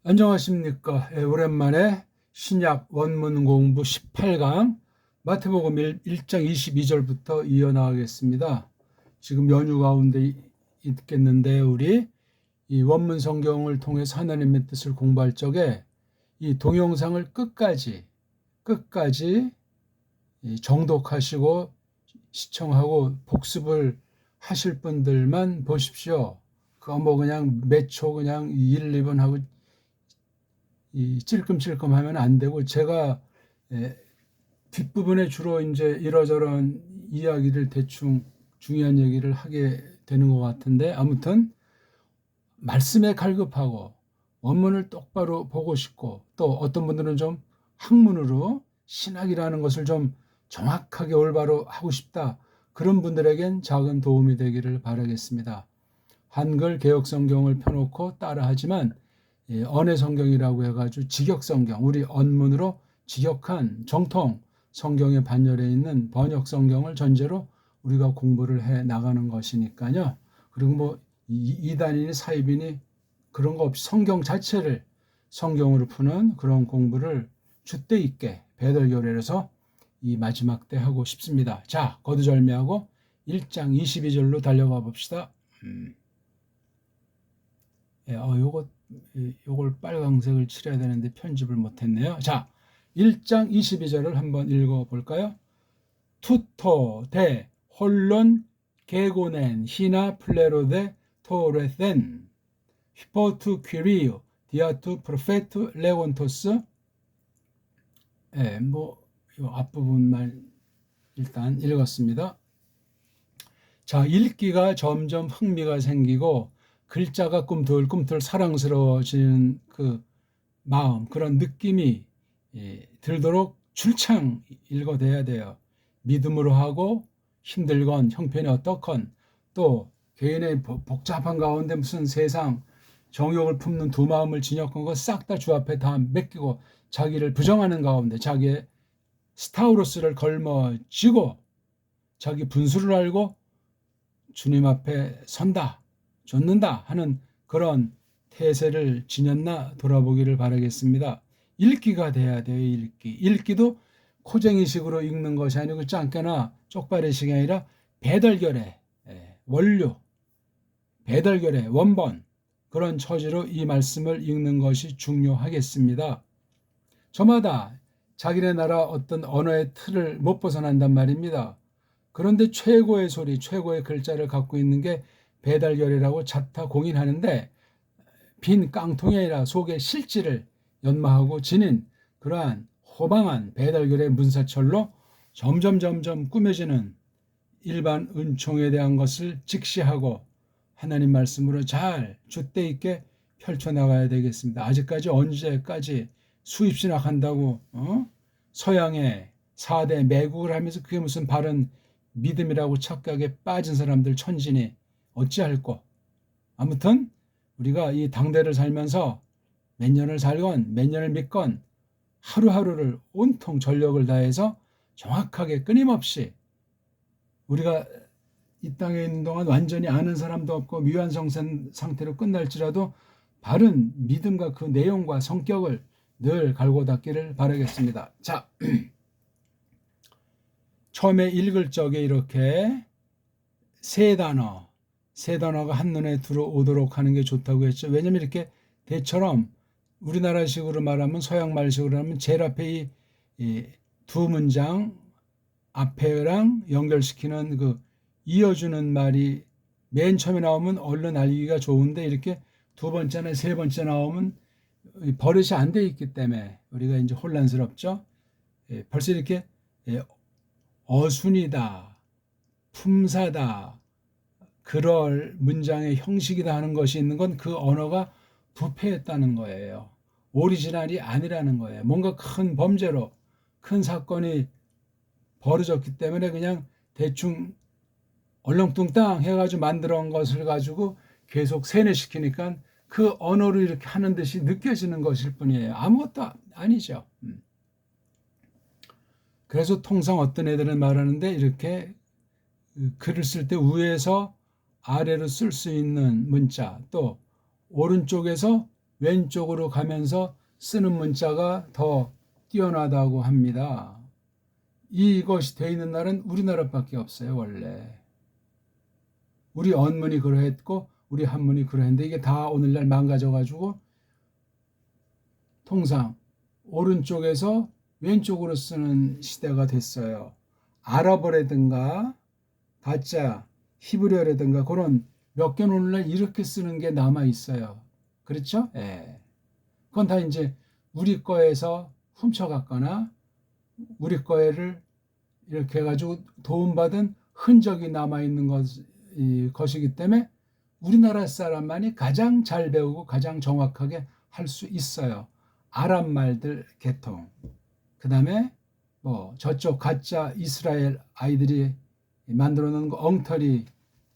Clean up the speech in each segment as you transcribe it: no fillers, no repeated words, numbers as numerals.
안녕하십니까. 오랜만에 신약 원문 공부 18강 마태복음 1장 22절부터 이어나가겠습니다. 지금 연휴 가운데 있겠는데 우리 이 원문 성경을 통해서 하나님의 뜻을 공부할 적에 이 동영상을 끝까지 정독하시고 시청하고 복습을 하실 분들만 보십시오. 그거 뭐 그냥 몇 초 그냥 1, 2분 하고 찔끔찔끔 하면 안 되고, 제가 뒷부분에 주로 이제 이러저런 이야기를 대충 중요한 얘기를 하게 되는 것 같은데, 아무튼 말씀에 갈급하고 원문을 똑바로 보고 싶고, 또 어떤 분들은 좀 학문으로 신학이라는 것을 좀 정확하게 올바로 하고 싶다, 그런 분들에겐 작은 도움이 되기를 바라겠습니다. 한글 개역 성경을 펴놓고 따라하지만 언해 성경이라고 해가지고 직역 성경, 우리 언문으로 직역한 정통 성경의 반열에 있는 번역 성경을 전제로 우리가 공부를 해 나가는 것이니까요. 그리고 뭐 이단이니 사입이니 그런 거 없이 성경 자체를 성경으로 푸는 그런 공부를 주때 있게 배달교례에서 이 마지막 때 하고 싶습니다. 자, 거두절미하고 1장 22절로 달려가 봅시다. 요걸 빨강색을 칠해야 되는데 편집을 못했네요. 자, 1장 22절을 한번 읽어볼까요? 투토 데 홀론 게고넨 히나 플레로데 토레센 히포투 퀴리오 디아투 프로페투 레곤토스. 요 앞부분만 일단 읽었습니다. 자, 읽기가 점점 흥미가 생기고 글자가 꿈틀꿈틀 사랑스러워지는 그 마음, 그런 느낌이 들도록 줄창 읽어대야 돼요. 믿음으로 하고 힘들건 형편이 어떻건, 또 개인의 복잡한 가운데 무슨 세상 정욕을 품는 두 마음을 진역한 거 싹 다 주 앞에 다 맡기고 자기를 부정하는 가운데 자기의 스타우로스를 걸머쥐고 자기 분수를 알고 주님 앞에 선다, 좇는다 하는 그런 태세를 지녔나 돌아보기를 바라겠습니다. 읽기가 돼야 돼요. 읽기도 코쟁이식으로 읽는 것이 아니고 짱깨나 쪽발의식이 아니라 배달결에 원류, 배달결에 원본, 그런 처지로 이 말씀을 읽는 것이 중요하겠습니다. 저마다 자기네 나라 어떤 언어의 틀을 못 벗어난단 말입니다. 그런데 최고의 소리, 최고의 글자를 갖고 있는 게 배달결이라고 자타 공인하는데, 빈 깡통이 아니라 속에 실질을 연마하고 지닌 그러한 호방한 배달결의 문사철로 점점 꾸며지는 일반 은총에 대한 것을 직시하고 하나님 말씀으로 잘 줏대 있게 펼쳐나가야 되겠습니다. 아직까지 언제까지 수입신학 한다고 서양의 4대 매국을 하면서 그게 무슨 바른 믿음이라고 착각에 빠진 사람들 천진이 어찌할꼬. 아무튼 우리가 이 당대를 살면서 몇 년을 살건 몇 년을 믿건 하루하루를 온통 전력을 다해서 정확하게 끊임없이, 우리가 이 땅에 있는 동안 완전히 아는 사람도 없고 미완성된 상태로 끝날지라도 바른 믿음과 그 내용과 성격을 늘 갈고 닦기를 바라겠습니다. 자, 처음에 읽을 적에 이렇게 세 단어가 한눈에 들어오도록 하는 게 좋다고 했죠. 왜냐면 이렇게 대처럼 우리나라식으로 말하면, 서양 말식으로 하면 제일 앞에 이 두 문장 앞에랑 연결시키는 그 이어주는 말이 맨 처음에 나오면 얼른 알기가 좋은데, 이렇게 두 번째나 세 번째 나오면 버릇이 안 돼 있기 때문에 우리가 이제 혼란스럽죠. 벌써 이렇게 어순이다, 품사다, 그럴 문장의 형식이다 하는 것이 있는 건 그 언어가 부패했다는 거예요. 오리지널이 아니라는 거예요. 뭔가 큰 범죄로, 큰 사건이 벌어졌기 때문에 그냥 대충 얼렁뚱땅 해가지고 만들어 온 것을 가지고 계속 세뇌시키니까 그 언어로 이렇게 하는 듯이 느껴지는 것일 뿐이에요. 아무것도 아니죠. 그래서 통상 어떤 애들은 말하는데, 이렇게 글을 쓸 때 위에서 아래로 쓸 수 있는 문자, 또 오른쪽에서 왼쪽으로 가면서 쓰는 문자가 더 뛰어나다고 합니다. 이것이 돼 있는 나라는 우리나라밖에 없어요, 원래. 우리 언문이 그러했고 우리 한문이 그러했는데 이게 다 오늘날 망가져가지고 통상 오른쪽에서 왼쪽으로 쓰는 시대가 됐어요. 아랍어라든가 가짜, 히브리어라든가 그런 몇 개는 오늘날 이렇게 쓰는 게 남아 있어요. 그렇죠? 예. 그건 다 이제 우리 거에서 훔쳐갔거나 우리 거를 이렇게 해가지고 도움받은 흔적이 남아있는 것이기 때문에 우리나라 사람만이 가장 잘 배우고 가장 정확하게 할 수 있어요. 아랍 말들 계통. 그 다음에 뭐 저쪽 가짜 이스라엘 아이들이 만들어 놓은 거 엉터리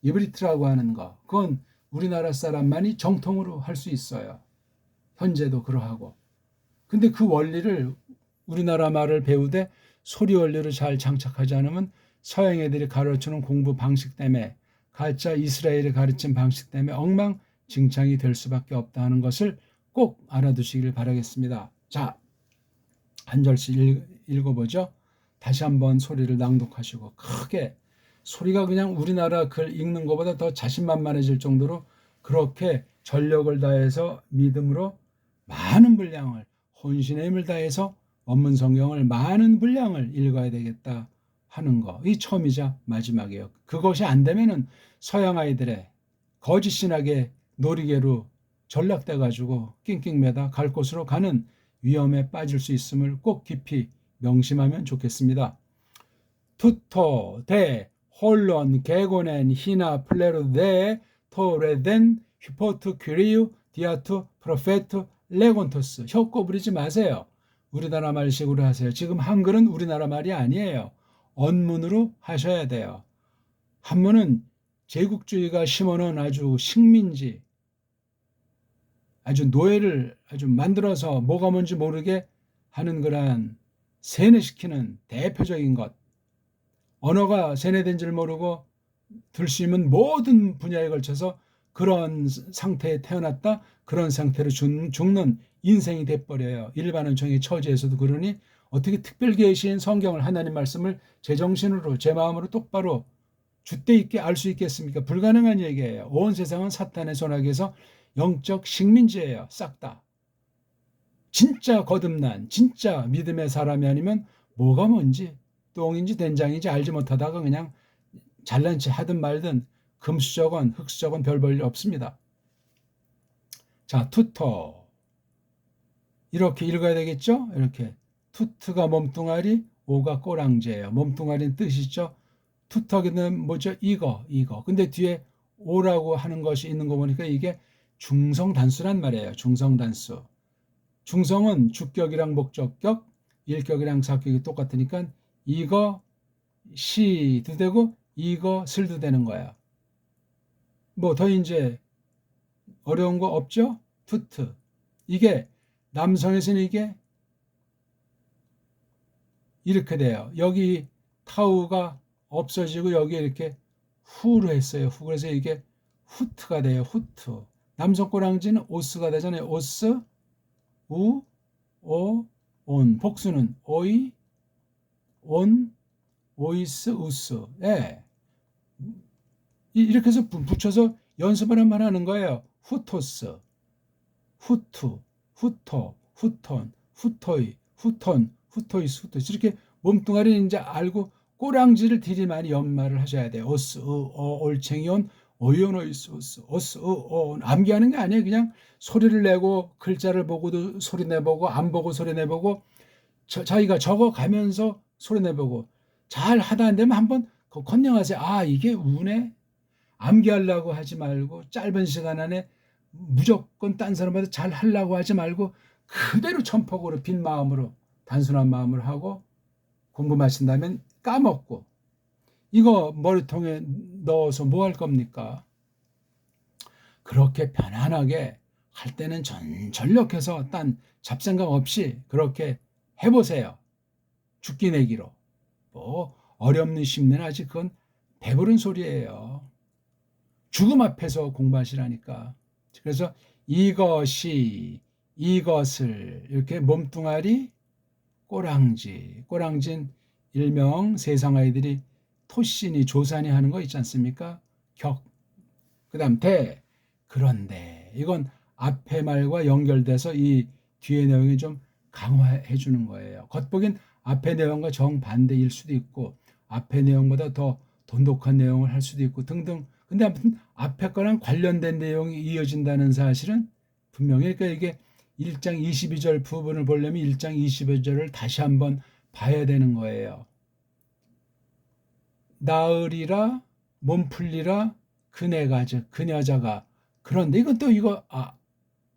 이브리트라고 하는 거. 그건 우리나라 사람만이 정통으로 할 수 있어요. 현재도 그러하고. 근데 그 원리를 우리나라 말을 배우되 소리 원리를 잘 장착하지 않으면 서양 애들이 가르치는 공부 방식 때문에 가짜 이스라엘이 가르친 방식 때문에 엉망진창이 될 수밖에 없다 하는 것을 꼭 알아두시길 바라겠습니다. 자, 한 절씩 읽어보죠. 다시 한번 소리를 낭독하시고 크게 소리가 그냥 우리나라 글 읽는 것보다 더 자신만만해질 정도로 그렇게 전력을 다해서 믿음으로 많은 분량을 혼신의 힘을 다해서 원문 성경을 많은 분량을 읽어야 되겠다 하는 거. 이 처음이자 마지막이에요. 그것이 안 되면은 서양 아이들의 거짓 신학의 놀이개로 전락돼 가지고 낑낑매다 갈 곳으로 가는 위험에 빠질 수 있음을 꼭 깊이 명심하면 좋겠습니다. 투토 데 홀론 게고넨 히나 플레르 데 토레덴 휴포트 퀴리우 디아투 프로페트 레곤토스. 혀꼬 부리지 마세요. 우리나라 말식으로 하세요. 지금 한글은 우리나라 말이 아니에요. 언문으로 하셔야 돼요. 한문은 제국주의가 심어놓은 아주 식민지, 아주 노예를 아주 만들어서 뭐가 뭔지 모르게 하는 그러한 세뇌시키는 대표적인 것. 언어가 세뇌된 줄 모르고 들 수 있는 모든 분야에 걸쳐서 그런 상태에 태어났다 그런 상태로 죽는 인생이 돼버려요. 일반 은총의 처지에서도 그러니 어떻게 특별 계시인 성경을 하나님 말씀을 제정신으로 제 마음으로 똑바로 줏대 있게 알 수 있겠습니까? 불가능한 얘기예요. 온 세상은 사탄의 손아귀에서 영적 식민지예요. 싹 다. 진짜 거듭난 진짜 믿음의 사람이 아니면 뭐가 뭔지 똥인지 된장인지 알지 못하다가 그냥 잘난 체 하든 말든 금수저건 흑수저건 별 볼 일 없습니다. 자, 투터 이렇게 읽어야 되겠죠? 이렇게 투트가 몸뚱아리, 오가 꼬랑지예요. 몸뚱아리는 뜻이죠. 투터기는 뭐죠? 이거. 근데 뒤에 오라고 하는 것이 있는 거 보니까 이게 중성단수란 말이에요. 중성단수. 중성은 주격이랑 목적격, 일격이랑 사격이 똑같으니까 이거 시도 되고 이거 슬도 되는 거야. 뭐 더 이제 어려운 거 없죠? 투트. 이게 남성에서는 이게 이렇게 돼요. 여기 타우가 없어지고 여기 이렇게 후로 했어요. 후. 그래서 이게 후트가 돼요. 후트. 남성 꼬랑지는 오스가 되잖아요. 오스, 우, 오, 온. 복수는 오이, 온, 오이스, 우스. 예. 이렇게 해서 붙여서 연습을 한번 하는 거예요. 후토스, 후투, 후토, 후톤, 후토이, 후톤, 후토이스, 후토이스. 이렇게 몸뚱아리는 이제 알고 꼬랑지를 들이 많이 연말을 하셔야 돼요. 오스, 올챙이 온, 오이오노이스, 오스, 온. 암기하는 게 아니에요. 그냥 소리를 내고 글자를 보고도 소리 내보고 안 보고 소리 내보고 자기가 적어가면서 소리 내보고 잘 하다 안 되면 한번 컨닝하세요. 아, 이게 우네? 암기하려고 하지 말고 짧은 시간 안에 무조건 딴 사람한테 잘 하려고 하지 말고 그대로 천폭으로 빈 마음으로 단순한 마음을 하고 공부 마친다면 까먹고 이거 머리통에 넣어서 뭐 할 겁니까? 그렇게 편안하게 할 때는 전력해서 딴 잡생각 없이 그렇게 해보세요. 죽기 내기로. 뭐 어렵는 심리는 아직 그건 배부른 소리예요. 죽음 앞에서 공부하시라니까. 그래서 이것이, 이것을, 이렇게 몸뚱아리, 꼬랑지, 꼬랑진 일명 세상 아이들이 토신이, 조산이 하는 거 있지 않습니까? 격, 그 다음 대, 그런데. 이건 앞에 말과 연결돼서 이 뒤의 내용이 좀 강화해 주는 거예요. 겉보긴 앞의 내용과 정반대일 수도 있고, 앞의 내용보다 더 돈독한 내용을 할 수도 있고 등등. 근데 아무튼 앞에 거랑 관련된 내용이 이어진다는 사실은 분명히, 그러니까 이게 1장 22절 부분을 보려면 1장 22절을 다시 한번 봐야 되는 거예요. 나으리라, 몸풀리라, 그네가, 즉 그녀자가. 그런데 이건 또 이거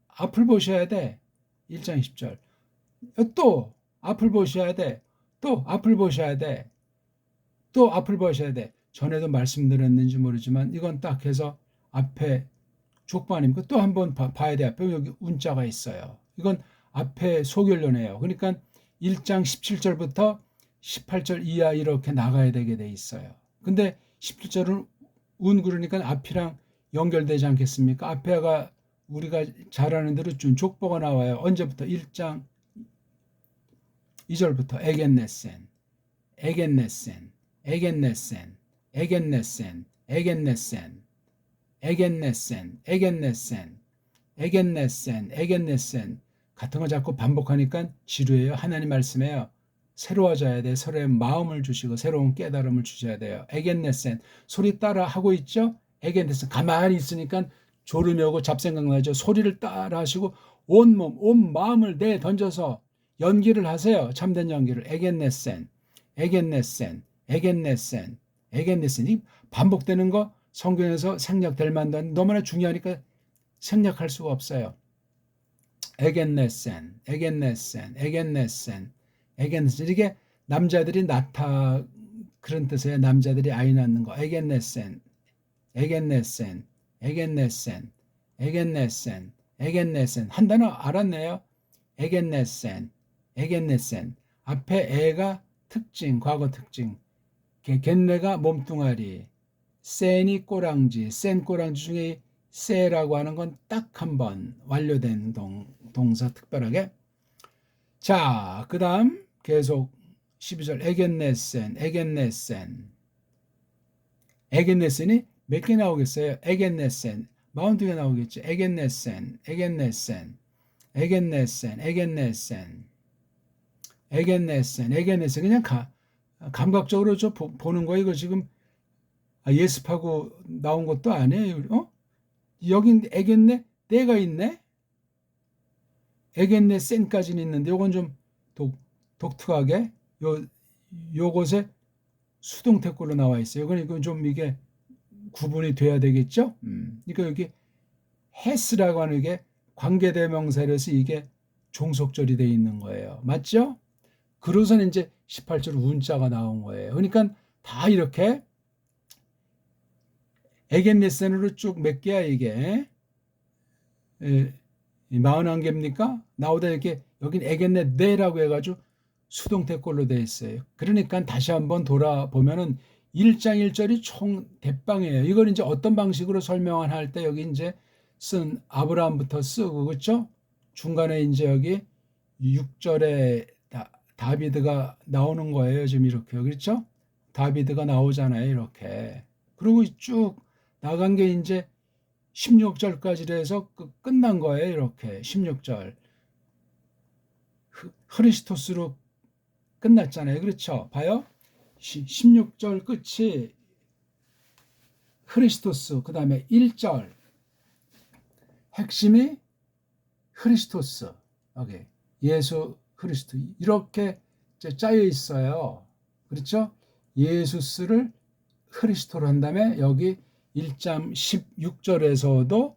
앞을 보셔야 돼. 1장 20절. 또 앞을 보셔야 돼. 또 앞을 보셔야 돼. 또 앞을 보셔야 돼. 전에도 말씀드렸는지 모르지만 이건 딱 해서 앞에 족보 아닙니까? 또 한번 봐야 돼. 앞에 여기 운자가 있어요. 이건 앞에 소결론이에요. 그러니까 1장 17절부터 18절 이하 이렇게 나가야 되게 돼 있어요. 근데 17절은 운 그러니까 앞이랑 연결되지 않겠습니까? 앞에가 우리가 잘 아는 대로 준 족보가 나와요. 언제부터? 1장 2절부터 에겐네센, 에겐네센, 에겐네센, 에겐네센, 에겐네센, 에겐네센, 에겐네센, 에겐네센, 에겐네센 같은 거 자꾸 반복하니까 지루해요. 하나님 말씀에요. 새로워져야 돼. 서로의 마음을 주시고 새로운 깨달음을 주셔야 돼요. 에겐네센 소리 따라 하고 있죠. 에겐네센 가만히 있으니까 졸음이 오고 잡생각 나죠. 소리를 따라 하시고 온 몸, 온 마음을 내 던져서 연기를 하세요. 참된 연기를. 에겐네센, 에겐네센, 에겐네센, 에겐네센. 이 반복되는 거 성경에서 생략될 만도 한데 너무나 중요하니까 생략할 수가 없어요. 에겐네센, 에겐네센, 에겐네센, 에겐네센. 이게 남자들이 낳다 그런 뜻이에요. 남자들이 아이 낳는 거. 에겐네센, 에겐네센, 에겐네센, 에겐네센, 에겐네센. 한 단어 알았네요. 에겐네센, 에겐네센. 앞에 에가 특징, 과거 특징. 겐네가 몸뚱아리, 센이 꼬랑지, 센 꼬랑지 중에 세라고 하는 건 딱 한 번 완료된 동사 특별하게. 자, 그 다음 계속 12절 에겐네센, 에겐네센. 에겐네센이 몇 개 나오겠어요? 에겐네센 42개 나오겠죠. 에겐네센, 에겐네센, 에겐네센, 에겐네센, 에겐네센, 에겐네센. 그냥 감각적으로 저 보는 거 이거 지금 예습하고 나온 것도 아니에요. 여긴 에겐네 때가 있네. 에겐네 센까지는 있는데 요건 좀 독특하게 요것에 수동태꼴로 나와 있어요. 이건 좀 이게 구분이 돼야 되겠죠. 그러니까 여기 헤스라고 하는 게 관계대명사라서 이게 종속절이 돼 있는 거예요. 맞죠? 그러고서는 이제 18절 운자가 나온 거예요. 그러니까 다 이렇게 에겐네센으로 쭉 몇 개야 이게? 41개입니까? 나오다 이렇게 여긴 에겐네 네라고 해가지고 수동태꼴로 돼 있어요. 그러니까 다시 한번 돌아보면은 1장 1절이 총 대빵이에요. 이걸 이제 어떤 방식으로 설명을 할 때 여기 이제 쓴 아브라함부터 쓰고 그렇죠? 중간에 이제 여기 6절에 다비드가 나오는 거예요. 지금 이렇게 그렇죠? 다비드가 나오잖아요. 이렇게. 그리고 쭉 나간 게 이제 16절까지 해서 끝난 거예요. 이렇게 16절 흐리스토스로 끝났잖아요. 그렇죠? 봐요. 16절 끝이 흐리스토스, 그 다음에 1절 핵심이 흐리스토스, 여기 예수 그리스도 이렇게 짜여 있어요. 그렇죠? 예수스를 흐리스토로 한 다음에 여기 1장 16절에서도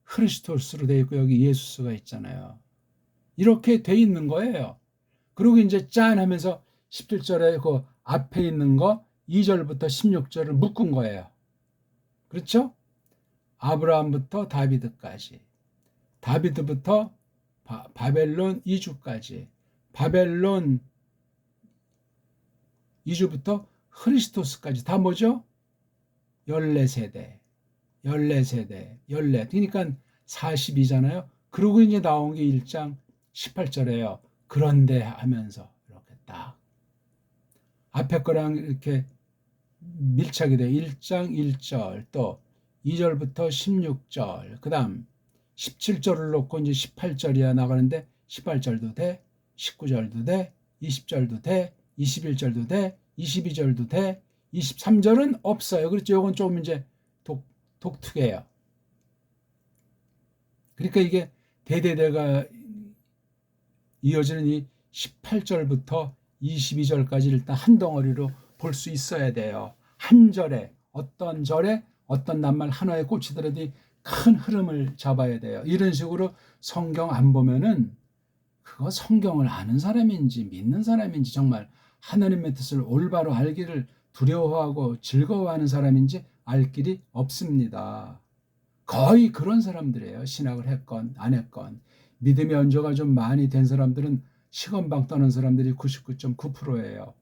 흐리스토스로 되어 있고 여기 예수스가 있잖아요. 이렇게 돼 있는 거예요. 그리고 이제 짠 하면서 17절에 그 앞에 있는 거 2절부터 16절을 묶은 거예요. 그렇죠? 아브라함부터 다비드까지, 다비드부터 바벨론 이주까지, 바벨론 이주부터 흐리스토스까지 다 뭐죠? 14세대, 14세대, 14. 그러니까 42잖아요. 그러고 이제 나온 게 1장 18절이에요. 그런데 하면서 이렇게 딱 앞에 거랑 이렇게 밀착이 돼요. 1장 1절 또 2절부터 16절 그 다음 17절을 놓고 이제 18절이야 나가는데 18절도 돼, 19절도 돼, 20절도 돼, 21절도 돼, 22절도 돼, 23절은 없어요. 그렇죠. 이건 조금 이제 독특해요. 그러니까 이게 대대대가 이어지는 이 18절부터 22절까지 일단 한 덩어리로 볼 수 있어야 돼요. 한 절에 어떤 낱말 하나에 꽂히더라도 큰 흐름을 잡아야 돼요. 이런 식으로 성경 안 보면은 그거 성경을 아는 사람인지 믿는 사람인지 정말 하나님의 뜻을 올바로 알기를 두려워하고 즐거워하는 사람인지 알 길이 없습니다. 거의 그런 사람들이에요. 신학을 했건 안 했건. 믿음의 연조가 좀 많이 된 사람들은 시건방 떠는 사람들이 99.9%예요.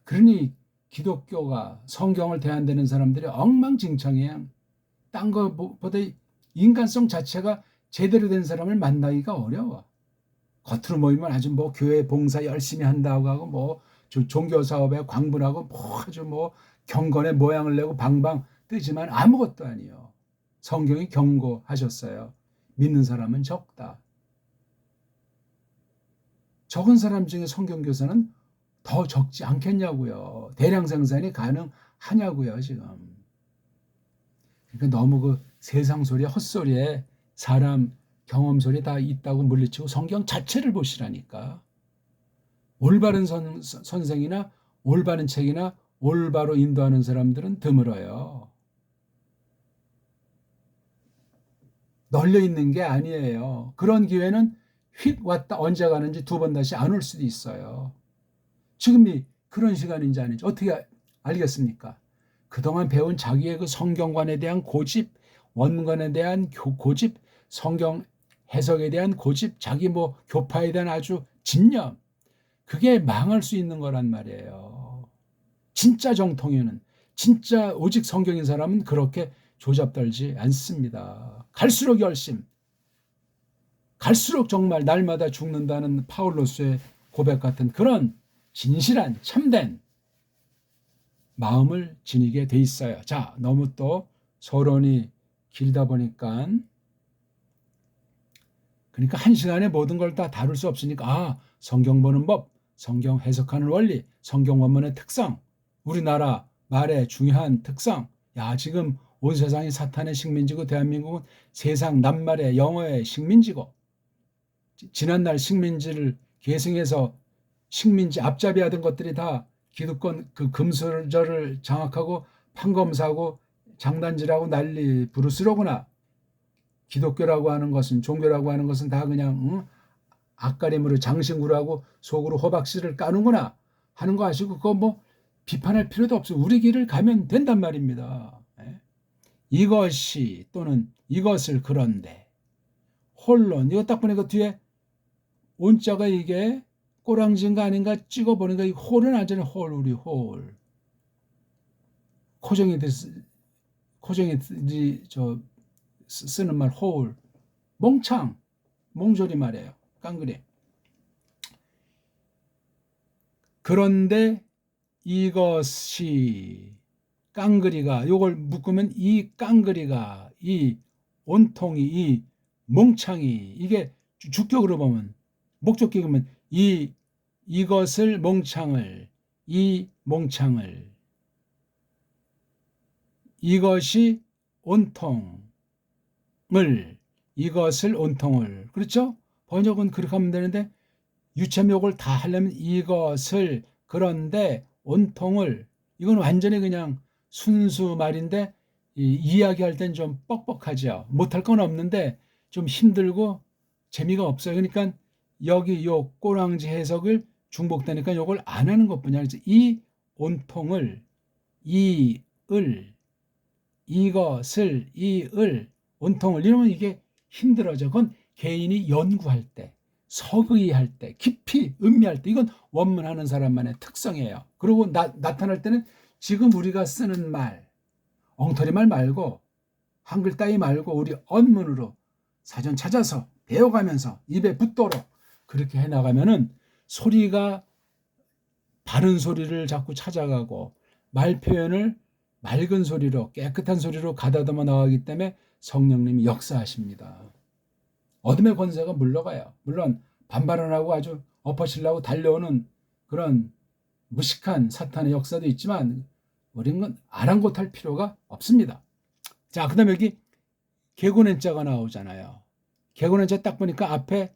그러니 기독교가 성경을 대한되는 사람들이 엉망진창이에요. 딴 것보다 인간성 자체가 제대로 된 사람을 만나기가 어려워. 겉으로 보이면 아주 뭐 교회 봉사 열심히 한다고 하고 뭐 종교 사업에 광분하고 뭐 아주 뭐 경건의 모양을 내고 방방 뜨지만 아무것도 아니에요. 성경이 경고하셨어요. 믿는 사람은 적다. 적은 사람 중에 성경 교사는 더 적지 않겠냐고요. 대량 생산이 가능하냐고요, 지금. 그러니까 너무 그 세상 소리, 헛소리에 사람 경험 소리 다 있다고 물리치고 성경 자체를 보시라니까. 올바른 선생이나 올바른 책이나 올바로 인도하는 사람들은 드물어요. 널려 있는 게 아니에요. 그런 기회는 휙 왔다 언제 가는지 두 번 다시 안 올 수도 있어요. 지금이 그런 시간인지 아닌지 어떻게 알겠습니까? 그동안 배운 자기의 그 성경관에 대한 고집, 원문관에 대한 고집, 성경 해석에 대한 고집, 자기 뭐 교파에 대한 아주 집념, 그게 망할 수 있는 거란 말이에요. 진짜 정통에는, 진짜 오직 성경인 사람은 그렇게 조잡떨지 않습니다. 갈수록 열심, 갈수록 정말 날마다 죽는다는 파울로스의 고백 같은 그런 진실한 참된 마음을 지니게 돼 있어요. 자, 너무 또 서론이 길다 보니까 그러니까 한 시간에 모든 걸 다 다룰 수 없으니까 성경 보는 법, 성경 해석하는 원리, 성경 원문의 특성, 우리나라 말의 중요한 특성. 야, 지금 온 세상이 사탄의 식민지고 대한민국은 세상 낱말의 영어의 식민지고 지난날 식민지를 계승해서 식민지 앞잡이 하던 것들이 다 기득권 그 금수저를 장악하고 판검사고 장단질하고 난리 부르스로구나. 기독교라고 하는 것은 종교라고 하는 것은 다 그냥 앞가림으로 장신구로 하고 속으로 호박씨를 까는구나 하는 거 아시고 그거 뭐 비판할 필요도 없어. 우리 길을 가면 된단 말입니다. 이것이 또는 이것을 그런데 홀론 이거 딱 보니까 뒤에 온자가 이게 꼬랑지인가 아닌가 찍어보니까 이 홀은 아니잖아요. 홀 우리 홀 코정이들이 저 쓰는 말 홀 멍창 몽졸이 말이에요. 깡그리. 그런데 이것이 깡그리가 요걸 묶으면 이 깡그리가 이 온통이 이 멍창이 이게 주격으로 보면 목적격이면 이것을 멍창을 이 멍창을 이것이 온통을 이것을 온통을 그렇죠? 번역은 그렇게 하면 되는데 유체목을 다 하려면 이것을 그런데 온통을 이건 완전히 그냥 순수 말인데 이야기할 땐 좀 뻑뻑하죠. 못할 건 없는데 좀 힘들고 재미가 없어요. 그러니까 여기 요 꼬랑지 해석을 중복되니까 요걸 안 하는 것뿐이야. 그래서 이 온통을 이을 이것을 이을 온통을 이러면 이게 힘들어져. 그건 개인이 연구할 때 서의할 때 깊이 음미할 때 이건 원문하는 사람만의 특성이에요. 그리고 나타날 때는 지금 우리가 쓰는 말 엉터리 말 말고 한글 따위 말고 우리 언문으로 사전 찾아서 배워가면서 입에 붙도록 그렇게 해나가면은 소리가 바른 소리를 자꾸 찾아가고 말 표현을 맑은 소리로 깨끗한 소리로 가다듬어 나가기 때문에 성령님이 역사하십니다. 어둠의 권세가 물러가요. 물론 반발하고 아주 엎어치려고 달려오는 그런 무식한 사탄의 역사도 있지만 우리는 아랑곳할 필요가 없습니다. 자, 그 다음에 여기 개고낸자가 나오잖아요. 개고낸자 딱 보니까 앞에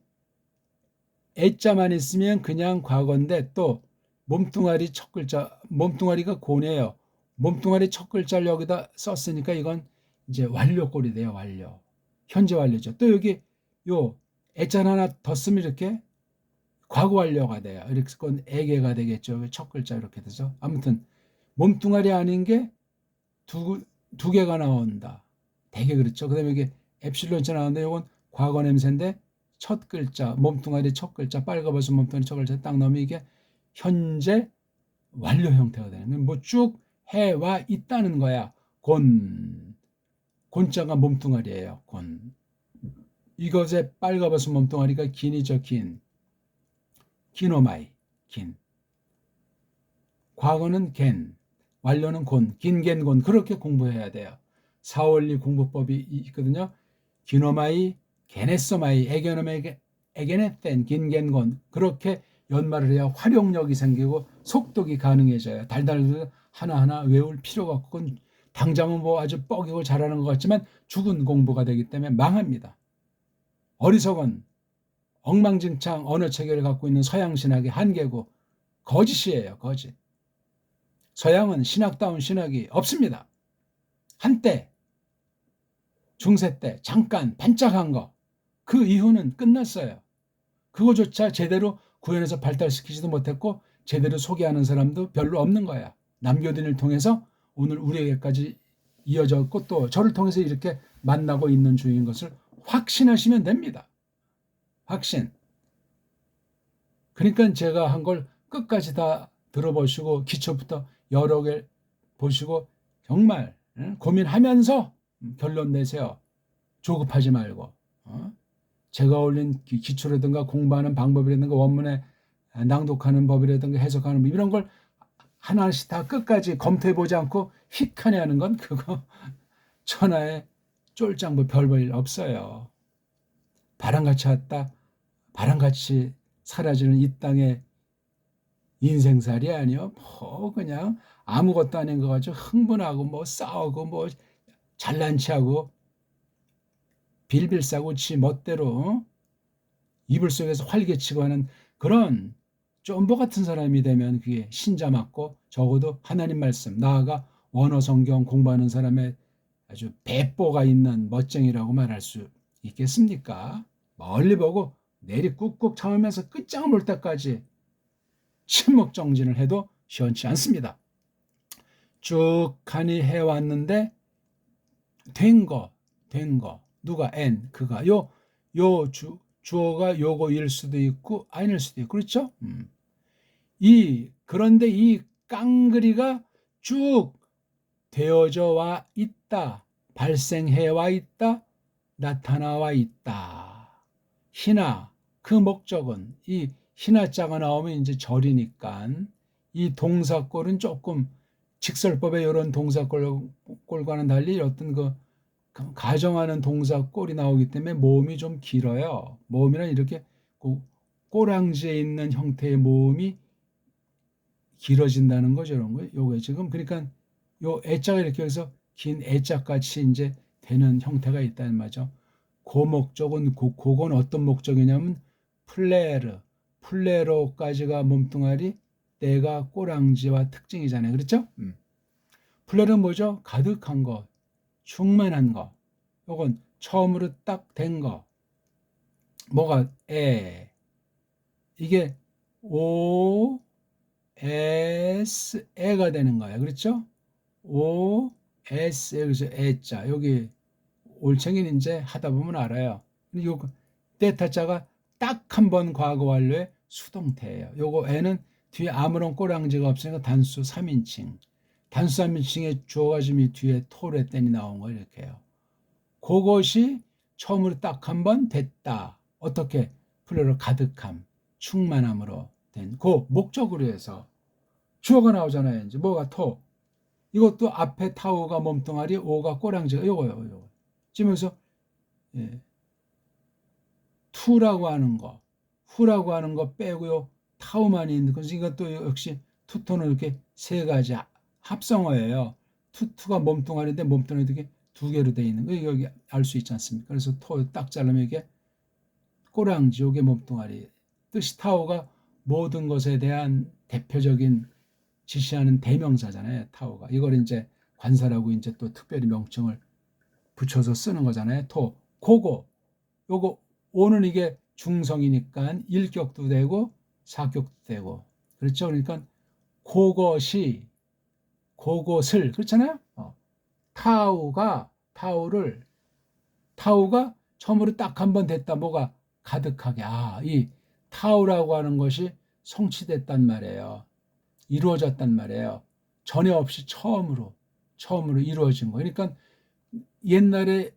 애자만 있으면 그냥 과거인데 또 몸뚱아리 첫 글자, 몸뚱아리가 고네요. 몸뚱아리 첫 글자를 여기다 썼으니까 이건 이제 완료꼴이 돼요. 완료. 현재 완료죠. 또 여기 요 애자 하나 더 쓰면 이렇게 과거 완료가 돼요. 이렇게 그건 애계가 되겠죠. 첫 글자 이렇게 돼서 아무튼 몸뚱아리 아닌 게 두 개가 나온다. 되게 그렇죠. 그다음에 이게 엡실론자 나오는데 이건 과거 냄새인데 첫 글자 몸뚱아리 첫 글자 빨가벗은 몸뚱아리 첫 글자 딱 넣으면 이게 현재 완료 형태가 되는 뭐 쭉 해와 있다는 거야. 곤자가 몸뚱아리예요. 곤 이것의 빨가벗은 몸뚱아리가 긴이죠. 긴오마이 긴 과거는 겐 완료는 곤 긴겐곤 그렇게 공부해야 돼요. 사원리 공부법이 있거든요. 기노마이 게네소마이 에게네텐 긴겐곤 그렇게 연말을 해야 활용력이 생기고 속독이 가능해져요. 달달 하나하나 외울 필요가 없고 당장은 뭐 아주 뻐기고 잘하는 것 같지만 죽은 공부가 되기 때문에 망합니다. 어리석은 엉망진창 언어 체계를 갖고 있는 서양 신학의 한계고 거짓이에요. 거짓. 서양은 신학다운 신학이 없습니다. 한때 중세 때 잠깐 반짝한 거 그 이후는 끝났어요. 그거조차 제대로 구현해서 발달시키지도 못했고 제대로 소개하는 사람도 별로 없는 거야. 남교din을 통해서 오늘 우리에게까지 이어졌고 또 저를 통해서 이렇게 만나고 있는 중인 것을 확신하시면 됩니다. 확신. 그러니까 제가 한 걸 끝까지 다 들어보시고 기초부터 여러 개 보시고 정말 고민하면서 결론 내세요. 조급하지 말고. 제가 올린 기초라든가 공부하는 방법이라든가 원문에 낭독하는 법이라든가 해석하는 법 이런 걸 하나씩 다 끝까지 검토해보지 않고 휙하네 하는 건 그거 천하의 쫄짱부 별볼 없어요. 바람같이 왔다 바람같이 사라지는 이 땅의 인생살이 아니요. 뭐 그냥 아무것도 아닌 거 가지고 흥분하고 뭐 싸우고 뭐 잘난 체하고 빌빌 싸고 지 멋대로 이불 속에서 활개치고 하는 그런 쫌보 같은 사람이 되면 그게 신자 맞고 적어도 하나님 말씀 나아가 원어 성경 공부하는 사람의 아주 배뽀가 있는 멋쟁이라고 말할 수 있겠습니까? 멀리 보고 내리 꾹꾹 참으면서 끝장을 볼 때까지 침묵 정진을 해도 시원치 않습니다. 쭉 하니 해왔는데 된 거 누가 n 그가 요 주어가 요거일 수도 있고 아닐 수도 있고 그렇죠? 그런데 이 깡그리가 쭉 되어져 와 있다. 발생해 와 있다. 나타나와 있다. 희나 그 목적은 이 희나자가 나오면 이제 절이니까 이 동사꼴은 조금 직설법의 이런 동사꼴과는 달리 어떤 그 가정하는 동사꼴이 나오기 때문에 모음이 좀 길어요. 모음이란 이렇게 꼬랑지에 있는 형태의 모음이 길어진다는 거죠. 이런 거. 요게 지금 그러니까 요 애자가 이렇게 해서 긴 애자같이 이제 되는 형태가 있다는 말이죠. 그 목적은 그건 어떤 목적이냐면 플레로까지가 몸뚱아리 때가 꼬랑지와 특징이잖아요. 그렇죠? 플레로는 뭐죠? 가득한 거, 충만한 거. 요건 처음으로 딱 된 거. 뭐가 이게 O S 에가 되는 거예요. 그렇죠? O S 그래서 애자 여기 올챙이는 이제 하다 보면 알아요. 요 데타자가 딱 한 번 과거 완료의 수동태예요. 요거 애는 뒤에 아무런 꼬랑지가 없으니까 단수 3인칭. 단수 3인칭에 주어가 지금 이 뒤에 토레 땐이 나온 거 이렇게 해요. 그것이 처음으로 딱 한 번 됐다. 어떻게? 플루럴 가득함, 충만함으로 된 그 목적으로 해서 주어가 나오잖아요. 이제 뭐가 토. 이것도 앞에 타우가 몸뚱아리, 오가 꼬랑지가 요거요. 지면서 예. 투라고 하는 거, 후라고 하는 거 빼고요. 타우만 있는 거. 이것도 역시 투토는 이렇게 세 가지 합성어예요. 투가 몸뚱아리인데 몸뚱아리도 이렇게 두 개로 돼 있는 거 여기 알 수 있지 않습니까? 그래서 토 딱 자르면 이게 꼬랑지, 요게 몸뚱아리. 뜻이 타오가 모든 것에 대한 대표적인 지시하는 대명사잖아요. 타오가. 이걸 이제 관사라고 이제 또 특별히 명칭을 붙여서 쓰는 거잖아요. 토. 고거. 요거 오는 이게 중성이니까 일격도 되고 사격도 되고. 그렇죠? 그러니까 그것이 그것을 그렇잖아요. 타우가 처음으로 딱 한 번 됐다. 뭐가 가득하게. 이 타우라고 하는 것이 성취됐단 말이에요. 이루어졌단 말이에요. 전에 없이 처음으로 이루어진 거. 그러니까 옛날에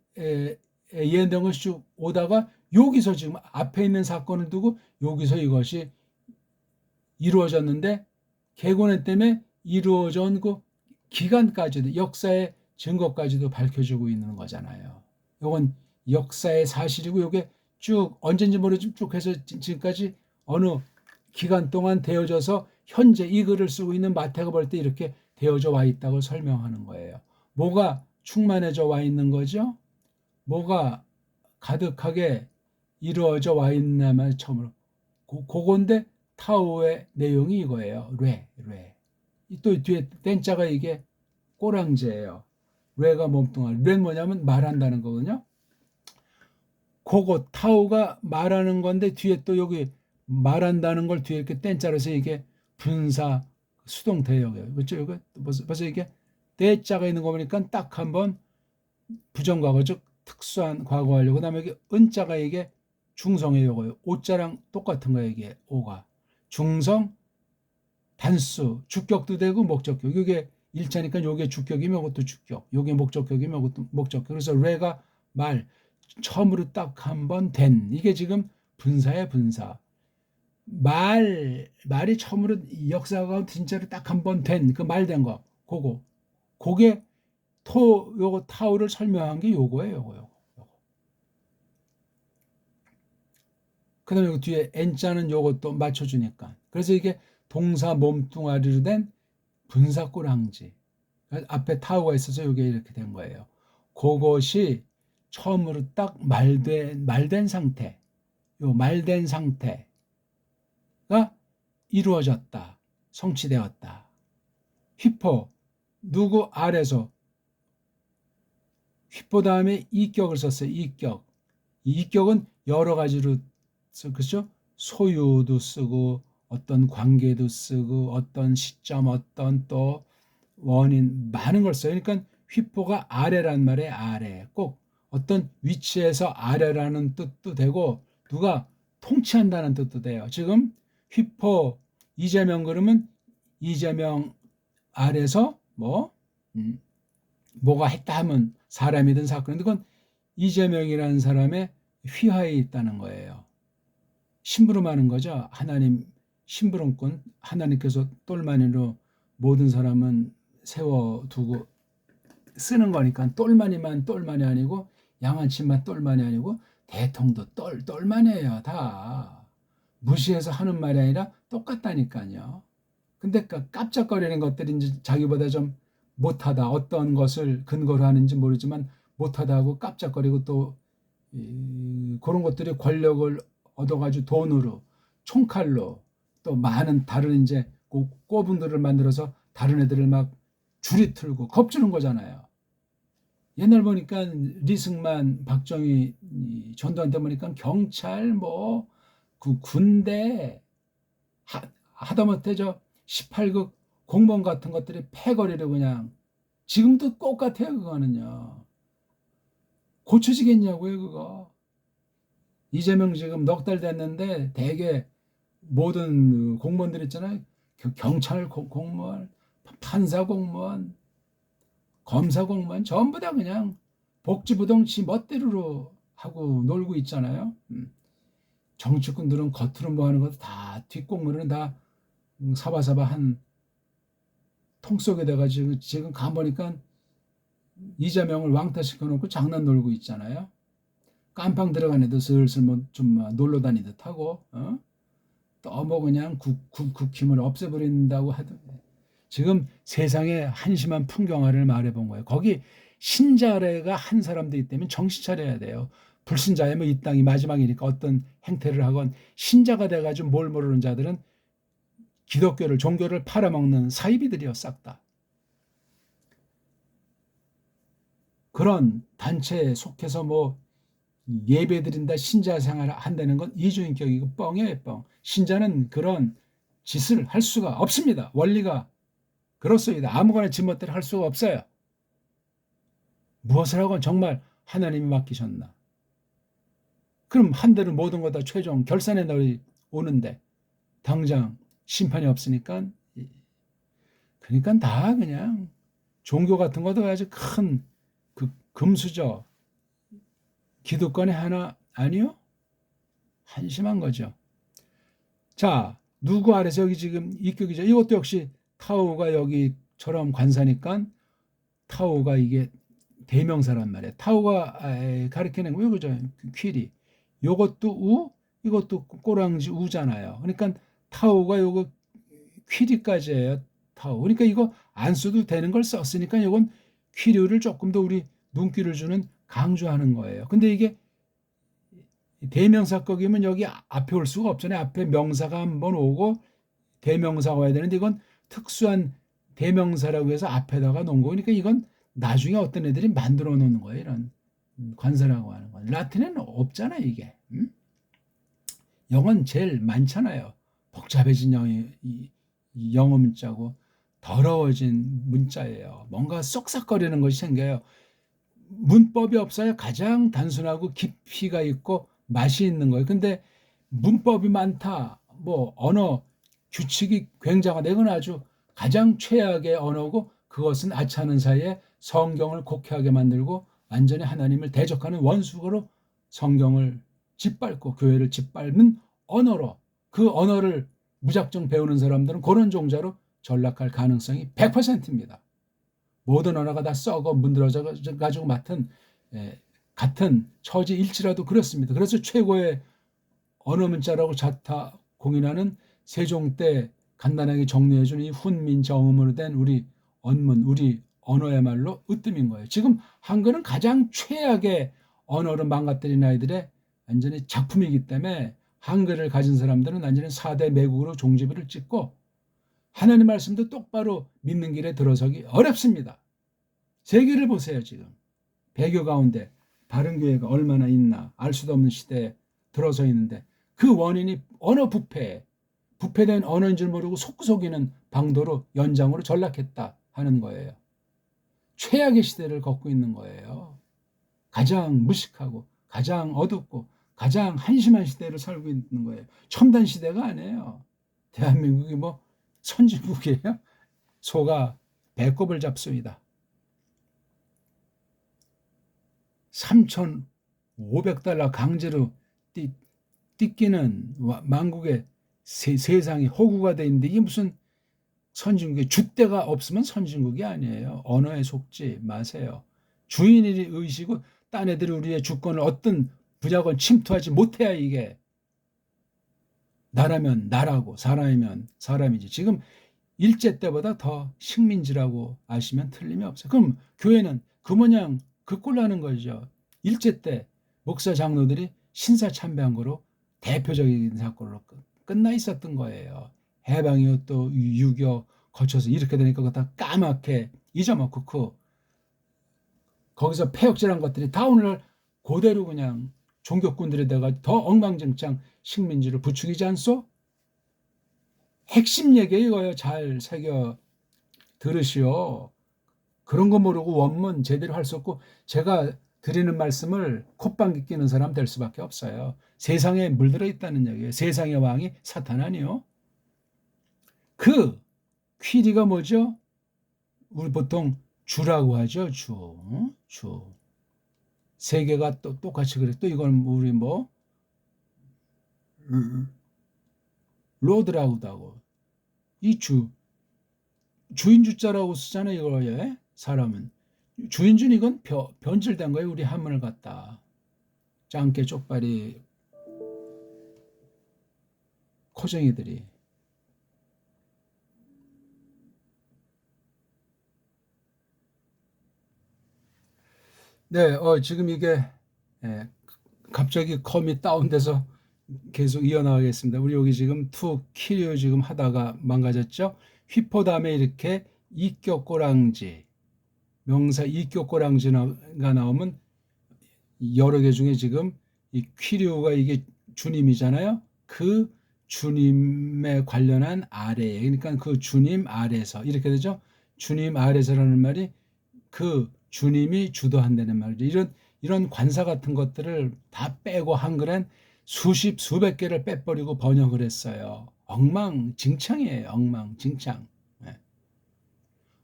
예언된 쭉 오다가 여기서 지금 앞에 있는 사건을 두고 여기서 이것이 이루어졌는데 개고난 때문에 이루어진 그 기간까지도 역사의 증거까지도 밝혀주고 있는 거잖아요. 이건 역사의 사실이고 이게 쭉 언젠지 모르지만 쭉 해서 지금까지 어느 기간 동안 되어져서 현재 이 글을 쓰고 있는 마태가 볼 때 이렇게 되어져 와 있다고 설명하는 거예요. 뭐가 충만해져 와 있는 거죠? 뭐가 가득하게 이루어져 와 있냐면 처음으로 그건데 타오의 내용이 이거예요. 뢰. 또 뒤에 땐자가 이게 꼬랑지예요. 뢰가 몸뚱아리. 뢰는 뭐냐면 말한다는 거거든요. 그거 타오가 말하는 건데 뒤에 또 여기 말한다는 걸 뒤에 이렇게 땐자로서 이게 분사 수동태예요. 그렇죠? 이거 벌써 이게 때자가 있는 거 보니까 딱 한번 부정과거 즉 특수한 과거 완료. 그다음에 여기 은자가 이게 중성이에요. 오자랑 똑같은 거예요. 이게 오가 중성 단수 주격도 되고 목적격. 이게 일자니까 이게 주격이면 이것도 주격. 이게 목적격이면 이것도 목적격. 그래서 레가 말 처음으로 딱 한번 된 이게 지금 분사야 분사. 말이 처음으로 역사가 진짜로 딱 한번 된 그 말 된 거. 그게 요거 타오를 설명한 게 요거예요. 요거. 그다음에 여기 뒤에 n자는 요것도 맞춰주니까. 그래서 이게 동사 몸뚱아리로 된 분사꼬랑지. 앞에 타오가 있어서 이게 이렇게 된 거예요. 그것이 처음으로 딱 말된 상태. 요 말된 상태가 이루어졌다. 성취되었다. 휘포 누구 아래서 휘포 다음에 이격을 썼어요. 이격은 여러 가지로 그렇죠? 소유도 쓰고 어떤 관계도 쓰고 어떤 시점 어떤 또 원인 많은 걸 써요. 그러니까 휘포가 아래란 말이에요. 아래. 꼭 어떤 위치에서 아래라는 뜻도 되고 누가 통치한다는 뜻도 돼요. 지금 휘포 이재명 그러면 이재명 아래서 뭐가 했다 하면 사람이든 사건이든 그건 이재명이라는 사람의 휘하에 있다는 거예요. 심부름하는 거죠. 하나님 심부름꾼 하나님께서 똘마니로 모든 사람은 세워두고 쓰는 거니까 똘마니만 똘마니 아니고 양아치만 똘마니 아니고 대통도 똘마니예요. 다 무시해서 하는 말이 아니라 똑같다니까요. 근데 깜짝거리는 것들이 이제 자기보다 좀 못하다 어떤 것을 근거로 하는지 모르지만 못하다 하고 깜짝거리고 또 그런 것들이 권력을 얻어가지고 돈으로 총칼로 또 많은 다른 이제 꼬분들을 만들어서 다른 애들을 막 줄이 틀고 겁주는 거잖아요. 옛날 보니까 리승만 박정희 전두환 때 보니까 경찰 그 군대 하다못해 저 18급 공무원 같은 것들이 패거리를 그냥 지금도 똑같아요. 그거는요. 고쳐지겠냐고요 그거. 이재명 지금 넉 달 됐는데 대개 모든 공무원들 있잖아요. 경찰 공무원, 판사 공무원, 검사 공무원 전부 다 그냥 복지부동치 멋대로 하고 놀고 있잖아요. 정치꾼들은 겉으로 뭐 하는 것도 다 뒷공무는 다 사바사바 한 통 속에 돼가지고 지금 가보니까 이재명을 왕따시켜 놓고 장난 놀고 있잖아요. 깜빵 들어간 애도 슬슬 뭐좀 놀러 다니듯 하고, 또 뭐 그냥 국힘을 없애버린다고 하던. 지금 세상의 한심한 풍경화를 말해본 거예요. 거기 신자래가 한 사람도 있다면 정신 차려야 돼요. 불신자야 뭐 이 땅이 마지막이니까 어떤 행태를 하건, 신자가 돼가지고 뭘 모르는 자들은 기독교를, 종교를 팔아먹는 사이비들이요, 싹 다. 그런 단체에 속해서 뭐 예배드린다, 신자 생활 한다는 건 이중인격이고 뻥이에요, 뻥. 신자는 그런 짓을 할 수가 없습니다. 원리가 그렇습니다. 아무거나 지멋대로 할 수가 없어요. 무엇을 하건 정말 하나님이 맡기셨나. 그럼 한대로 모든 거 다 최종 결산의 날이 오는데 당장 심판이 없으니까, 그러니까 다 그냥 종교 같은 것도 아주 큰 그 금수저 기득권의 하나 아니요? 한심한 거죠. 자, 누구 아래서 여기 지금 이격이죠. 이것도 역시 타오가 여기처럼 관사니까 타오가 이게 대명사란 말이에요. 타오가 가리키는 거 이거죠. 퀴리. 요것도 우, 이것도 꼬랑지 우잖아요. 그러니까 타오가 요거 퀴리까지예요. 타오. 그러니까 이거 안 써도 되는 걸 썼으니까 이건 퀴리를 조금 더 우리 눈길을 주는 강조하는 거예요. 근데 이게 대명사 거기면 여기 앞에 올 수가 없잖아요. 앞에 명사가 한번 오고 대명사가 와야 되는데 이건 특수한 대명사라고 해서 앞에다가 놓은 거. 그러니까 이건 나중에 어떤 애들이 만들어 놓는 거예요. 이런 관사라고 하는 건. 라틴에는 없잖아요, 이게. 영어는 제일 많잖아요. 복잡해진 영어 문자고 더러워진 문자예요. 뭔가 쏙싹거리는 것이 생겨요. 문법이 없어야 가장 단순하고 깊이가 있고 맛이 있는 거예요. 근데 문법이 많다, 뭐 언어 규칙이 굉장하다, 이건 아주 가장 최악의 언어고, 그것은 아차하는 사이에 성경을 곡해하게 만들고 완전히 하나님을 대적하는 원수로 성경을 짓밟고 교회를 짓밟는 언어로, 그 언어를 무작정 배우는 사람들은 그런 종자로 전락할 가능성이 100%입니다. 모든 언어가 다 썩어 문드러져 가지고 같은 처지일지라도 그렇습니다. 그래서 최고의 언어 문자라고 자타 공인하는 세종 때 간단하게 정리해준 이 훈민정음으로 된 우리 언문, 우리 언어야말로 으뜸인 거예요. 지금 한글은 가장 최악의 언어로 망가뜨린 아이들의 완전히 작품이기 때문에 한글을 가진 사람들은 완전히 4대 매국으로 종지부를 찍고 하나님 말씀도 똑바로 믿는 길에 들어서기 어렵습니다. 세계를 보세요. 지금 배교 가운데 바른 교회가 얼마나 있나 알 수도 없는 시대에 들어서 있는데, 그 원인이 언어 부패된 언어인 줄 모르고 속이는 방도로 연장으로 전락했다 하는 거예요. 최악의 시대를 걷고 있는 거예요. 가장 무식하고 가장 어둡고 가장 한심한 시대를 살고 있는 거예요. 첨단 시대가 아니에요. 대한민국이 뭐 선진국이에요? 소가 배꼽을 잡수이다. 3,500달러 강제로 띠끼는 만국의 세상이 허구가 돼 있는데, 이게 무슨 선진국이, 줏대가 없으면 선진국이 아니에요. 언어에 속지 마세요. 주인이 의시고 딴 애들이 우리의 주권을 어떤 부작원 침투하지 못해야 이게 나라면 나라고 사람이면 사람이지. 지금 일제 때보다 더 식민지라고 아시면 틀림이 없어요. 그럼 교회는 그 모양 그 꼴로 하는 거죠. 일제 때 목사 장로들이 신사참배한 거로 대표적인 사건으로 끝나 있었던 거예요. 해방 이후 또 6.25 거쳐서 이렇게 되니까 그거 다 까맣게 잊어먹고 거기서 폐역질한 것들이 다 오늘날 그대로 그냥 종교꾼들이 돼가 더 엉망진창 식민지를 부추기지 않소? 핵심 얘기 이거예요. 잘 새겨 들으시오. 그런 거 모르고 원문 제대로 할 수 없고, 제가 드리는 말씀을 콧방귀 끼는 사람 될 수밖에 없어요. 세상에 물들어 있다는 얘기예요. 세상의 왕이 사탄 아니요? 그 퀴리가 뭐죠? 우리 보통 주라고 하죠. 주. 세 개가 또 똑같이 그래. 또 이건 우리 뭐 로드라고도 하고 이 주인 주자라고 쓰잖아요. 이거 예? 사람은 주인준 이건 변질된 거예요. 우리 한문을 갖다 짱깨 쪽발이 코쟁이들이. 네, 지금 이게 예, 갑자기 컴이 다운돼서 계속 이어나가겠습니다. 우리 여기 지금 투 키류 지금 하다가 망가졌죠? 휘포 다음에 이렇게 이격꼬랑지 명사 이격꼬랑지가 나오면 여러 개 중에 지금 이 퀴류가 이게 주님이잖아요. 그 주님에 관련한 아래, 그러니까 그 주님 아래서 이렇게 되죠. 주님 아래서라는 말이 그 주님이 주도한다는 말이죠. 이런 관사 같은 것들을 다 빼고 한글엔 수백 개를 빼버리고 번역을 했어요. 엉망진창이에요. 엉망진창. 예.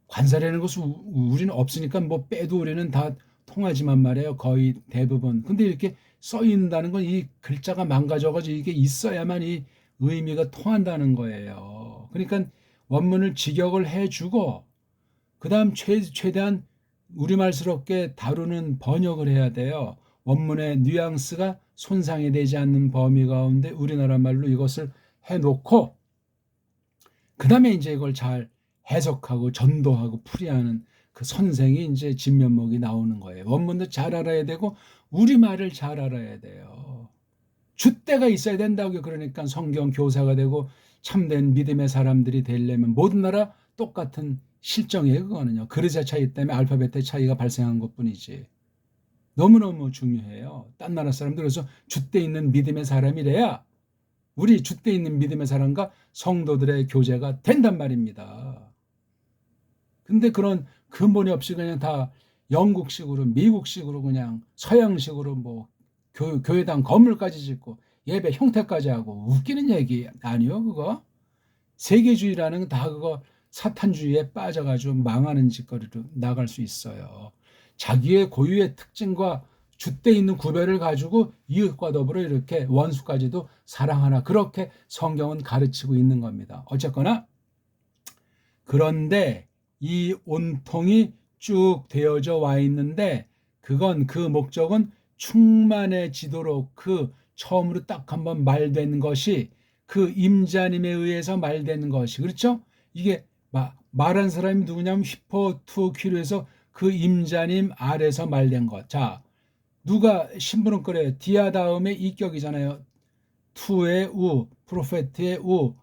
관사라는 것은 우리는 없으니까 뭐 빼도 우리는 다 통하지만 말이에요. 거의 대부분. 근데 이렇게 써 있다는 건 이 글자가 망가져가지고 이게 있어야만 이 의미가 통한다는 거예요. 그러니까 원문을 직역을 해주고 그 다음 최대한 우리말스럽게 다루는 번역을 해야 돼요. 원문의 뉘앙스가 손상이 되지 않는 범위 가운데 우리나라 말로 이것을 해놓고 그 다음에 이제 이걸 잘 해석하고 전도하고 풀이하는 그 선생이 이제 진면목이 나오는 거예요. 원문도 잘 알아야 되고 우리말을 잘 알아야 돼요. 줏대가 있어야 된다고. 그러니까 성경 교사가 되고 참된 믿음의 사람들이 되려면 모든 나라 똑같은 실정이에요. 그거는요. 그릇의 차이 때문에 알파벳의 차이가 발생한 것뿐이지. 너무너무 중요해요. 딴 나라 사람들 그래서 줏대 있는 믿음의 사람이래야 우리 줏대 있는 믿음의 사람과 성도들의 교제가 된단 말입니다. 근데 그런 근본이 없이 그냥 다 영국식으로 미국식으로 그냥 서양식으로 뭐 교회당 건물까지 짓고 예배 형태까지 하고 웃기는 얘기 아니요 그거. 세계주의라는 건 다 그거 사탄주의에 빠져가지고 망하는 짓거리로 나갈 수 있어요. 자기의 고유의 특징과 줏대 있는 구별을 가지고 이웃과 더불어 이렇게 원수까지도 사랑하나 그렇게 성경은 가르치고 있는 겁니다. 어쨌거나 그런데 이 온통이 쭉 되어져 와 있는데 그건 그 목적은 충만해지도록 그 처음으로 딱 한번 말된 것이 그 임자님에 의해서 말된 것이 그렇죠? 이게 말한 사람이 누구냐면 휘포투키로에서 그 임자님 아래서 말된 것. 자, 누가 신부는 그래 디아 다음에 이격이잖아요. 투의 우, 프로페트의 우,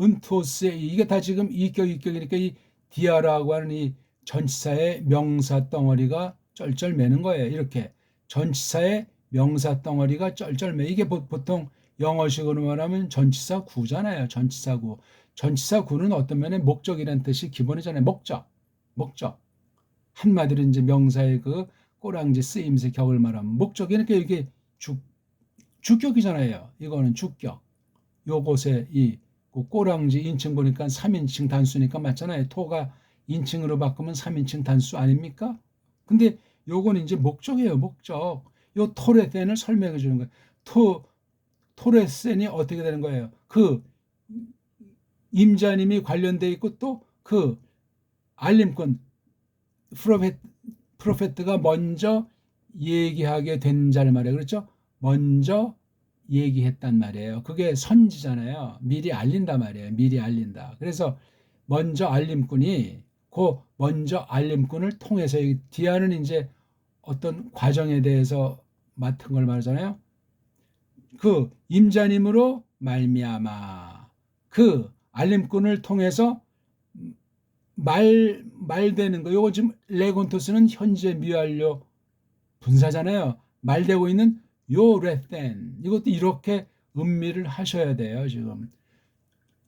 은토스의 이게 다 지금 이격이니까 이 디아라고 하는 이 전치사의 명사 덩어리가 쩔쩔매는 거예요. 이렇게 전치사의 명사 덩어리가 쩔쩔매. 이게 보통 영어식으로 말하면 전치사 구잖아요. 전치사 구. 전치사 구는 어떤 면에 목적이라는 뜻이 기본이잖아요. 목적. 한마디로 이제 명사의 그 꼬랑지 쓰임새 격을 말하면 목적이니까 이게 주격이잖아요. 이거는 주격. 요곳에 이 꼬랑지 인칭 보니까 3인칭 단수니까 맞잖아요. 토가 인칭으로 바꾸면 3인칭 단수 아닙니까? 근데 요건 이제 목적이에요. 목적. 요 토레센을 설명해 주는 거예요. 토레센이 어떻게 되는 거예요? 그 임자님이 관련돼 있고 또 그 알림꾼 프로페트가 먼저 얘기하게 된 자를 말이에요. 그렇죠? 먼저 얘기했단 말이에요. 그게 선지잖아요. 미리 알린다 말이에요. 미리 알린다. 그래서 먼저 알림꾼이 그 먼저 알림꾼을 통해서 디아는 이제 어떤 과정에 대해서 맡은 걸 말하잖아요. 그 임자님으로 말미암아 그 알림꾼을 통해서 말되는 거. 요거 지금 레곤토스는 현재 미완료 분사잖아요. 말되고 있는 요 레센 이것도 이렇게 음미를 하셔야 돼요. 지금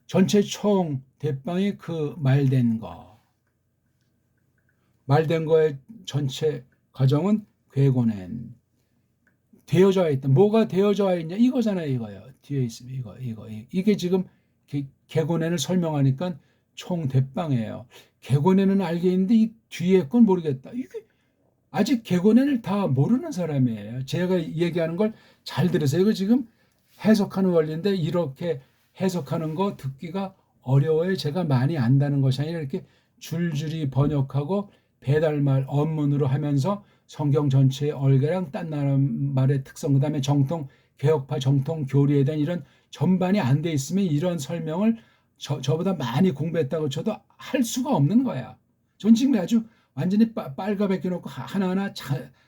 전체 총 대빵이 그 말된 거의 전체 과정은 괴고넨 되어져 있다. 뭐가 되어져 있냐 이거잖아요. 이거요. 뒤에 있으면 이게 지금 개고넨을 설명하니까 총 대빵이에요. 개고넨은 알겠는데 이 뒤에 건 모르겠다. 이게 아직 개곤을 다 모르는 사람이에요. 제가 얘기하는 걸 잘 들으세요. 이거 지금 해석하는 원리인데 이렇게 해석하는 거 듣기가 어려워요. 제가 많이 안다는 것이 아니라 이렇게 줄줄이 번역하고 배달말 언문으로 하면서 성경 전체의 얼개랑 딴 나라 말의 특성, 그다음에 정통 개혁파 정통 교리에 대한 이런 전반이 안 돼 있으면 이런 설명을 저보다 많이 공부했다고 쳐도 할 수가 없는 거야. 전 지금 아주 완전히 빨가벗겨 놓고 하나하나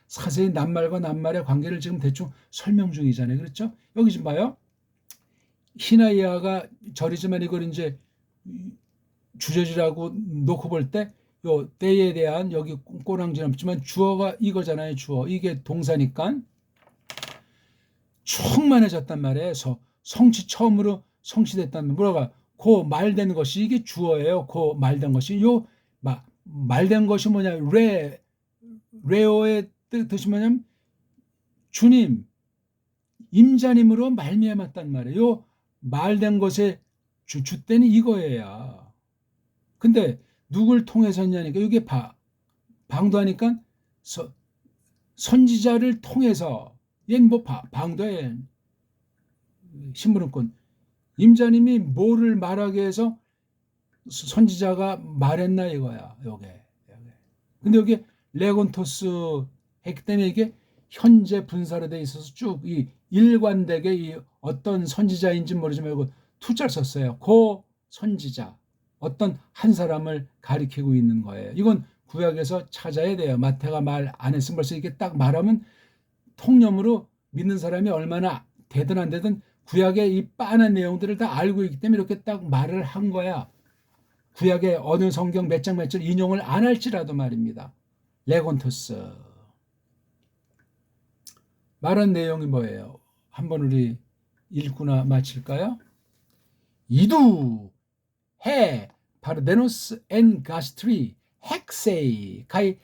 자세히 낱말과 낱말의 관계를 지금 대충 설명 중이잖아요. 그렇죠? 여기 좀 봐요. 히나이아가 절이지만 이걸 이제 주저지라고 놓고 볼 때 요 때에 대한 여기 꼬랑지 없지만 주어가 이거잖아요. 주어. 이게 동사니까 충만해졌단 말이에요. 성취 처음으로 성취됐다는 뭐라가 고 말된 것이 이게 주어예요. 고 말된 것이 요 말된 것이 뭐냐 레오의 뜻이 뭐냐면 주님 임자님으로 말미암았단 말이에요. 요 말된 것의 주때는 이거예요. 근데 누굴 통해서 했냐니까 이게 방도하니까 선지자를 통해서 얘는 뭐 방도에 신부름꾼 임자님이 뭐를 말하게 해서 선지자가 말했나 이거야. 요게. 근데 여기 레곤토스 했기 때문에 이게 현재 분사로 돼 있어서 쭉 이 일관되게 이 어떤 선지자인지 모르지만 이거 투자를 썼어요. 고 선지자. 어떤 한 사람을 가리키고 있는 거예요. 이건 구약에서 찾아야 돼요. 마태가 말 안 했으면 벌써 이게 딱 말하면 통념으로 믿는 사람이 얼마나 되든 안 되든 구약의 이 빤한 내용들을 다 알고 있기 때문에 이렇게 딱 말을 한 거야. 구약의 어느 성경 몇 장 몇 절 인용을 안 할지라도 말입니다. 레곤토스. 말한 내용이 뭐예요? 한번 우리 읽구나 마칠까요? 이두 해 파르데노스 엔 가스트리 헥세이 가이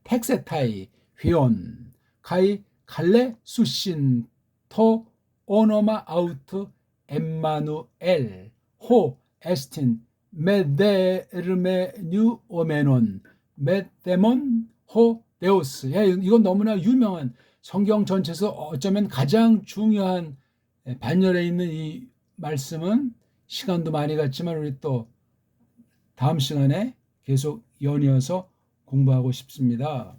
텍세타이 휘온 가이 칼레 수신 토 오노마 아우트 엠마누엘 호 에스틴 메데르메 뉴 오메논 메데몬 호 데우스. 이건 너무나 유명한 성경 전체에서 어쩌면 가장 중요한 반열에 있는 이 말씀은 시간도 많이 갔지만 우리 또 다음 시간에 계속 연이어서 공부하고 싶습니다.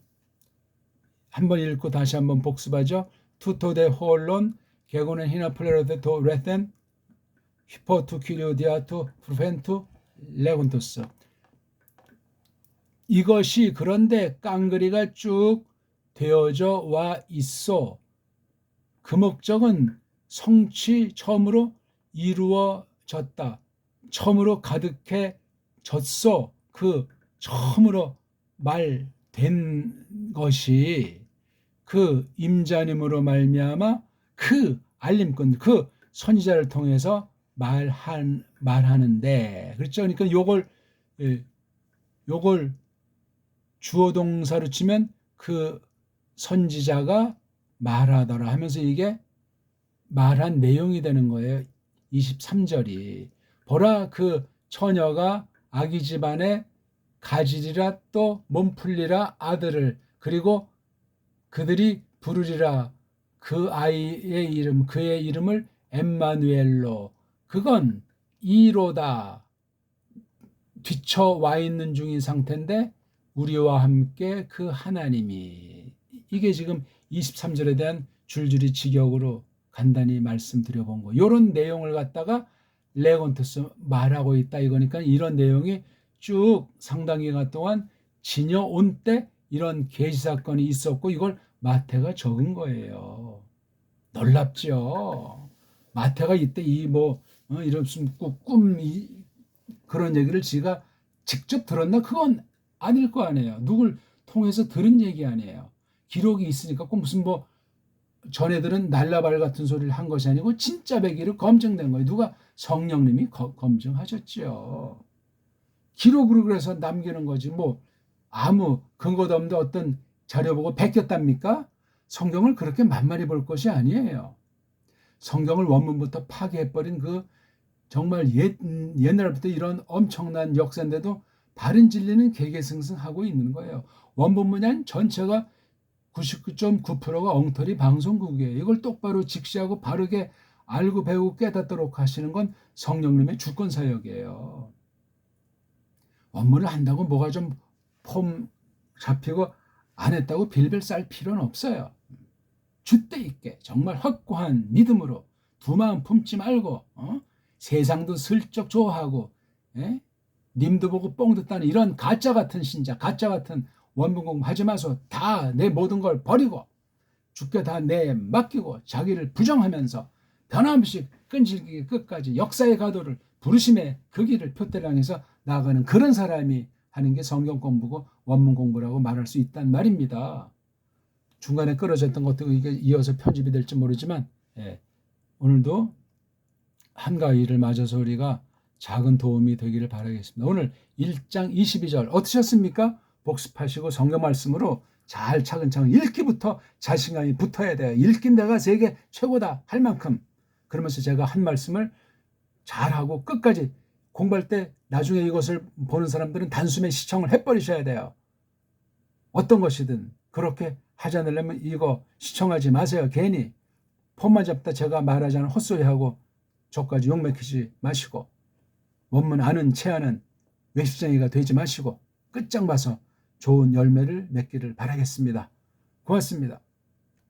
한번 읽고 다시 한번 복습하죠. 투토데 홀론 게고는 히나플레로데 도 레텐 히포투 퀴리오디아투 프루펜투 레곤토스. 이것이 그런데 깡그리가 쭉 되어져 와 있어. 그 목적은 성취 처음으로 이루어졌다. 처음으로 가득해졌어. 그 처음으로 말된 것이 그 임자님으로 말미암아 그 알림꾼 그 선지자를 통해서 말하는데 그렇죠. 그러니까 요걸 주어 동사로 치면 그 선지자가 말하더라 하면서 이게 말한 내용이 되는 거예요. 23절이 보라 그 처녀가 아기 집안에 가지리라 또 몸풀리라 아들을 그리고 그들이 부르리라 그 아이의 이름 그의 이름을 엠마누엘로 그건 이로다 뒤쳐 와 있는 중인 상태인데 우리와 함께 그 하나님이 이게 지금 23절에 대한 줄줄이 직역으로 간단히 말씀드려 본 거. 이런 내용을 갖다가 레곤토스 말하고 있다 이거니까 이런 내용이 쭉 상당 기간 동안 지녀온 때 이런 계시 사건이 있었고 이걸 마태가 적은 거예요. 놀랍죠. 마태가 이때 이런 꿈 그런 얘기를 지가 직접 들었나? 그건 아닐 거 아니에요. 누굴 통해서 들은 얘기 아니에요. 기록이 있으니까 꼭 무슨 전애들은 날라발 같은 소리를 한 것이 아니고 진짜 배기로 검증된 거예요. 누가? 성령님이 검증하셨죠. 기록으로 그래서 남기는 거지 아무 근거도 없는데 어떤 자료 보고 베꼈답니까? 성경을 그렇게 만만히 볼 것이 아니에요. 성경을 원문부터 파괴해버린 그 정말 옛날부터 이런 엄청난 역사인데도 바른 진리는 개개승승하고 있는 거예요. 원본문양 전체가 99.9%가 엉터리 방송국이에요. 이걸 똑바로 직시하고 바르게 알고 배우고 깨닫도록 하시는 건 성령님의 주권 사역이에요. 원문을 한다고 뭐가 좀 폼 잡히고 안 했다고 빌빌 쌀 필요는 없어요. 줏대 있게 정말 확고한 믿음으로 두 마음 품지 말고 세상도 슬쩍 좋아하고 님도 보고 뽕 듣다는 이런 가짜 같은 신자, 가짜 같은 원문 공부하지 마소. 다 내 모든 걸 버리고 주께 다 내 맡기고 자기를 부정하면서 변함없이 끈질기게 끝까지 역사의 가도를 부르심의 그 길을 표대를 향해서 나아가는 그런 사람이 하는 게 성경 공부고 원문 공부라고 말할 수 있단 말입니다. 중간에 끊어졌던 것도 이게 이어서 편집이 될지 모르지만 오늘도 한가위를 맞아서 우리가 작은 도움이 되기를 바라겠습니다. 오늘 1장 22절 어떠셨습니까? 복습하시고 성경 말씀으로 잘 차근차근 읽기부터 자신감이 붙어야 돼요. 읽긴 내가 세계 최고다 할 만큼. 그러면서 제가 한 말씀을 잘하고 끝까지 공부할 때 나중에 이것을 보는 사람들은 단숨에 시청을 해버리셔야 돼요. 어떤 것이든 그렇게 하지 않으려면 이거 시청하지 마세요. 괜히 폰만 잡다 제가 말하지 않은 헛소리하고 저까지 욕먹히지 마시고 원문 아는 체하는 외식쟁이가 되지 마시고 끝장 봐서 좋은 열매를 맺기를 바라겠습니다. 고맙습니다.